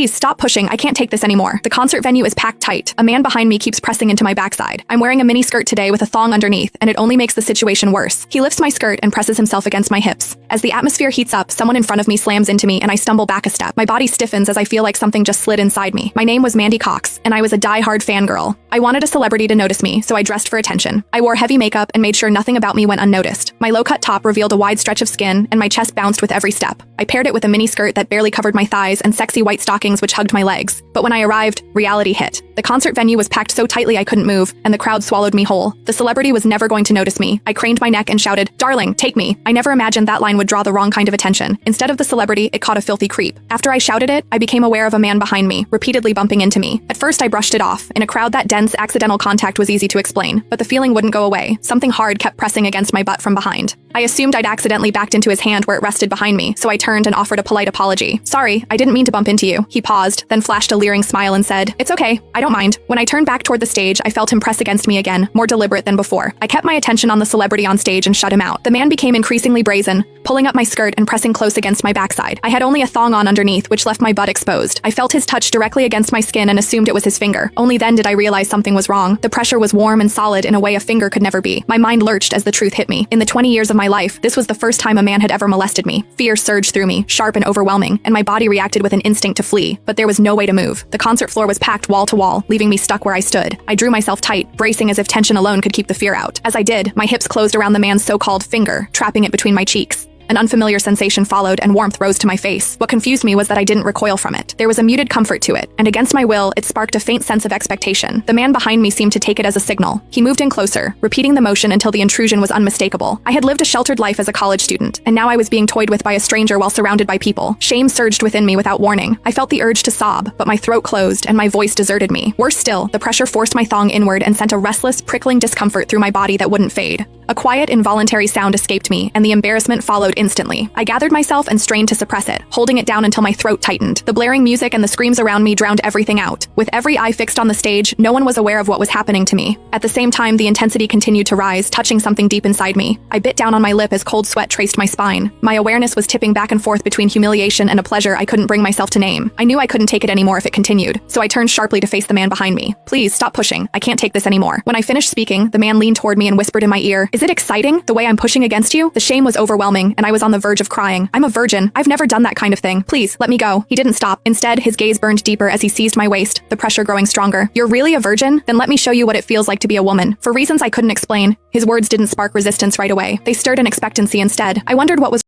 Please stop pushing, I can't take this anymore. The concert venue is packed tight. A man behind me keeps pressing into my backside. I'm wearing a mini skirt today with a thong underneath, and it only makes the situation worse. He lifts my skirt and presses himself against my hips. As the atmosphere heats up, someone in front of me slams into me and I stumble back a step. My body stiffens as I feel like something just slid inside me. My name was Mandy Cox, and I was a die-hard fangirl. I wanted a celebrity to notice me, so I dressed for attention. I wore heavy makeup and made sure nothing about me went unnoticed. My low-cut top revealed a wide stretch of skin, and my chest bounced with every step. I paired it with a mini skirt that barely covered my thighs and sexy white stockings which hugged my legs. But when I arrived, reality hit. The concert venue was packed so tightly I couldn't move, and the crowd swallowed me whole. The celebrity was never going to notice me. I craned my neck and shouted, "Darling, take me." I never imagined that line would draw the wrong kind of attention. Instead of the celebrity, it caught a filthy creep. After I shouted it, I became aware of a man behind me, repeatedly bumping into me. At first I brushed it off. In a crowd that dense, accidental contact was easy to explain, but the feeling wouldn't go away. Something hard kept pressing against my butt from behind. I assumed I'd accidentally backed into his hand where it rested behind me, so I turned and offered a polite apology. "Sorry, I didn't mean to bump into you." He paused, then flashed a leering smile and said, "It's okay, I don't mind." When I turned back toward the stage, I felt him press against me again, more deliberate than before. I kept my attention on the celebrity on stage and shut him out. The man became increasingly brazen, pulling up my skirt and pressing close against my backside. I had only a thong on underneath, which left my butt exposed. I felt his touch directly against my skin and assumed it was his finger. Only then did I realize something was wrong. The pressure was warm and solid in a way a finger could never be. My mind lurched as the truth hit me. In the 20 years of my life, this was the first time a man had ever molested me. Fear surged through me, sharp and overwhelming, and my body reacted with an instinct to flee. But there was no way to move. The concert floor was packed wall to wall, leaving me stuck where I stood. I drew myself tight, bracing as if tension alone could keep the fear out. As I did, my hips closed around the man's so-called finger, trapping it between my cheeks. An unfamiliar sensation followed and warmth rose to my face. What confused me was that I didn't recoil from it. There was a muted comfort to it, and against my will, it sparked a faint sense of expectation. The man behind me seemed to take it as a signal. He moved in closer, repeating the motion until the intrusion was unmistakable. I had lived a sheltered life as a college student, and now I was being toyed with by a stranger while surrounded by people. Shame surged within me without warning. I felt the urge to sob, but my throat closed and my voice deserted me. Worse still, the pressure forced my thong inward and sent a restless, prickling discomfort through my body that wouldn't fade. A quiet, involuntary sound escaped me, and the embarrassment followed instantly. I gathered myself and strained to suppress it, holding it down until my throat tightened. The blaring music and the screams around me drowned everything out. With every eye fixed on the stage, no one was aware of what was happening to me. At the same time, the intensity continued to rise, touching something deep inside me. I bit down on my lip as cold sweat traced my spine. My awareness was tipping back and forth between humiliation and a pleasure I couldn't bring myself to name. I knew I couldn't take it anymore if it continued, so I turned sharply to face the man behind me. "Please, stop pushing. I can't take this anymore." When I finished speaking, the man leaned toward me and whispered in my ear, "Is it exciting, the way I'm pushing against you?" The shame was overwhelming, and I was on the verge of crying. "I'm a virgin. I've never done that kind of thing. Please, let me go." He didn't stop. Instead, his gaze burned deeper as he seized my waist, the pressure growing stronger. "You're really a virgin? Then let me show you what it feels like to be a woman." For reasons I couldn't explain, his words didn't spark resistance right away. They stirred an expectancy instead. I wondered what was